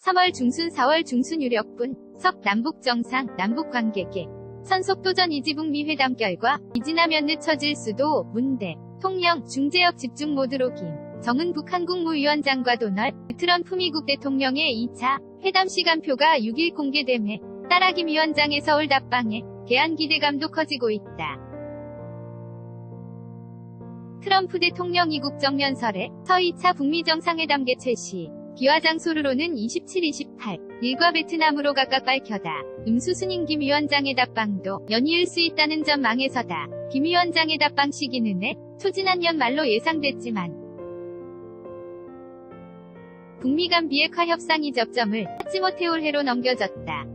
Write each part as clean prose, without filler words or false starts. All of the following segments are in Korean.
3월 중순 4월 중순 유력분, 석 남북정상, 남북관계계, 선속도전 이지북미 회담 결과, 이지나면 늦춰질 수도, 문대, 통령, 중재역 집중 모드로 김, 정은 북한 국무위원장과 도널드 트럼프 미국 대통령의 2차 회담 시간표가 6일 공개됨에 따라 김 위원장의 서울 답방에 대한 기대감도 커지고 있다. 트럼프 대통령이 국정연설에 서 2차 북미 정상회담 개최 시 기와 장소로는 27, 28, 일과 베트남으로 각각 밝혀다. 음수순인 김 위원장의 답방도 연이을 수 있다는 전망에서다. 김 위원장의 답방 시기는 초지난년 말로 예상됐지만 북미 간 비핵화 협상이 접점을 찾지 못해 올해로 넘겨졌다.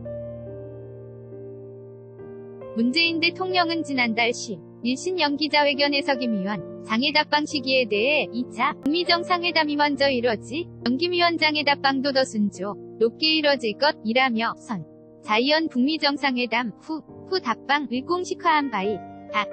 문재인 대통령은 지난달 10일 연기자회견에서 김 위원 장의 답방 시기에 대해 2차 북미 정상회담이 먼저 이뤄지 김 위원장의 답방도 더 순조롭게 이뤄질 것이라며 자이언 북미 정상회담 후 답방을 공식화한 바이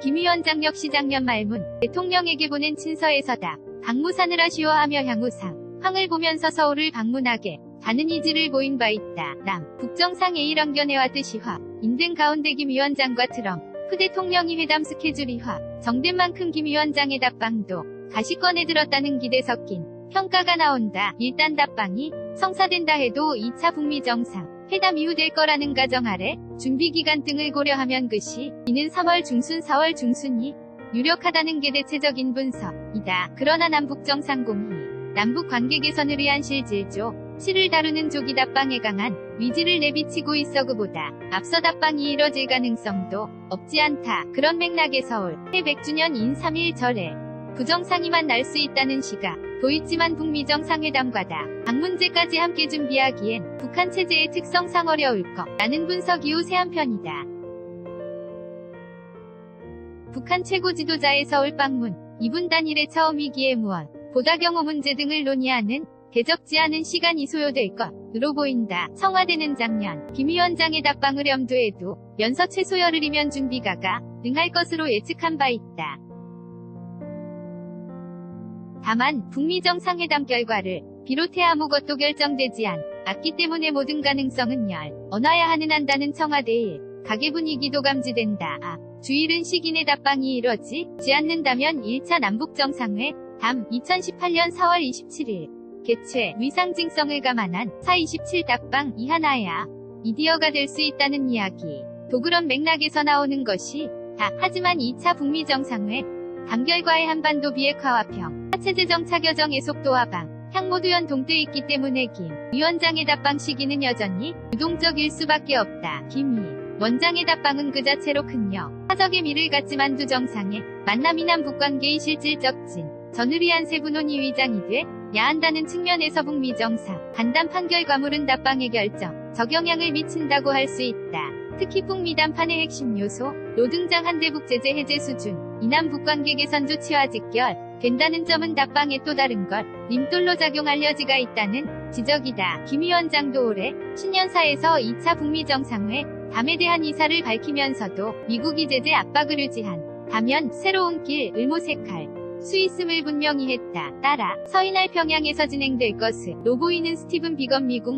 김 위원장 역시 작년 말문 대통령에게 보낸 친서에서다. 강무산을 아쉬워하며 향후 상황을 보면서 서울을 방문하게 가는 의지를 보인 바 있다. 북정상 A랑견회와 뜻이 인된 가운데 김 위원장과 트럼프 대통령이 회담 스케줄이 정된 만큼 김 위원장의 답방도 가시권에 들었다는 기대 섞인 평가가 나온다. 일단 답방이 성사된다 해도 2차 북미 정상 회담 이후 될 거라는 가정 아래 준비기간 등을 고려하면 그 시기는 3월 중순 4월 중순이 유력하다는 게 대체적인 분석이다. 그러나 남북정상공의, 남북관계 개선을 위한 실질적을 다루는 조기 답방에 강한 위지를 내비치고 있어 그보다 앞서 답방이 이뤄질 가능성도 없지 않다. 그런 맥락에 서울 해 100주년인 3일 절에 부정상이 날 수 있다는 시각도 있지만 북미 정상회담과다 방 문제까지 함께 준비하기엔 북한 체제의 특성상 어려울 거라는 분석이 우세 한편이다. 북한 최고 지도자의 서울 방문, 이분 단일의 처음이기에 무엇보다 경호 문제 등을 논의하는 대적지 않은 시간이 소요될 것으로 보인다. 청와대는 작년 김 위원장의 답방을 염두에 두면서 최소 열흘이면 준비가 가능할 것으로 예측한 바 있다. 다만 북미 정상회담 결과를 비롯해 아무것도 결정되지 않았기 때문에 모든 가능성은 열어놔야 한다는 청와대의 가계 분위기도 감지된다. 주일은 시기 내 답방이 이뤄지지 않는다면 1차 남북정상회 담 2018년 4월 27일 개최 위상징성을 감안한 4.27 답방이 하나야 이디어가 될 수 있다는 이야기도 그런 맥락에서 나오는 것이다. 하지만 2차 북미 정상회 담 결과의 한반도 비핵화와 평화체제 정착 여정의 속도와 방향 모두 연동돼 있기 때문에 김 위원장의 답방 시기는 여전히 유동적일 수밖에 없다. 김 위원장의 답방은 그 자체로 큰 사적의 미를 갖지만 두 정상의 만남이 남북관계의 실질적 전을 위한 세부 논의 위장이 돼야 한다는 측면에서 북미 정상 간담 판결과물은 답방의 결정 적영향을 미친다고 할 수 있다. 특히 북미 담판의 핵심 요소로 등장한 대북 제재 해제 수준 이 남북관계 개선 조치와 직결된다는 점은 답방에 또 다른 림돌로 작용할 여지가 있다는 지적이다. 김 위원장도 올해 신년사에서 2차 북미 정상회 담에 대한 이사를 밝히면서도 미국이 제재 압박을 유지한다면 새로운 길을 모색할 수 있음을 분명히 했다. 따라 서이날 평양에서 진행될 것으로 보이는 스티븐 비건 미국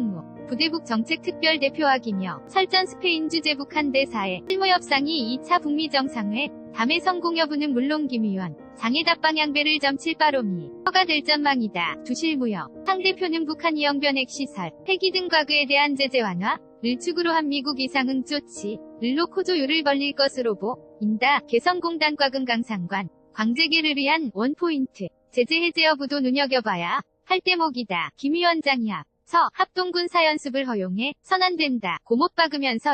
부대북 정책 특별대표와 김여 설전 스페인 주재 북한 대사의 실무 협상이 2차 북미 정상회 담의 성공 여부는 물론 김 위원 장의 답방 양배를 점칠 바로미 허가 될 전망이다. 두 실무협 상대표는 북한이 영변 핵시설, 폐기 등 과거에 대한 제재 완화를 축으로 한 미국 이상응 조치를 놓고 조율을 벌릴 것으로 보인다. 개성공단과 금강상관 광재개를 위한 원포인트 제재 해제 여부도 눈여겨봐야 할 대목이다. 김 위원장이 앞서 합동군사연습을 허용해 선언된다. 고 못 박으면서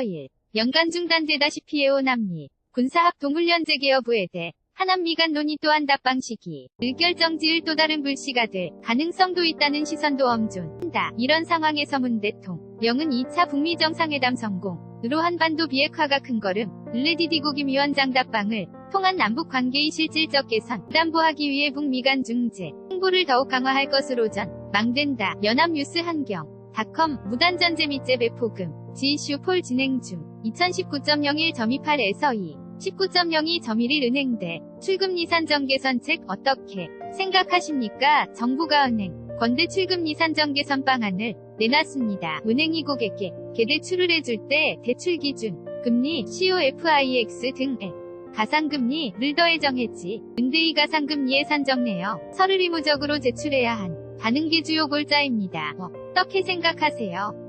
1년간 중단되다시피 해온 한미 군사합동훈련 재개 여부에 대해 한한미 간 논의 또한 답방 시기를 결정지을 또 다른 불씨가 될 가능성도 있다는 시선도 엄존한다. 이런 상황에서 문 대통령은 2차 북미 정상회담 성공으로 한반도 비핵화가 큰 걸음을 내디디고 김 위원장 답방을 통한 남북관계의 실질적 개선 담보하기 위해 북미 간 중재 홍보를 더욱 강화할 것으로 전망된다. 연합뉴스 한경.com 무단전제 및 재배포금 지이슈 폴 진행 중 2019.01.28에서 19.02.11 은행대 출금리 산정 개선책 어떻게 생각하십니까? 정부가 은행, 건대 출금리 산정 개선 방안을 내놨습니다. 은행이 고객께 개대출을 해줄 때 대출 기준, 금리, COFIX 등의 가상금리를 더해 정했지. 근데 이 가상금리의 산정내역 서를 의무적으로 제출해야 한다는 게 주요 골자입니다. 어떻게 생각하세요?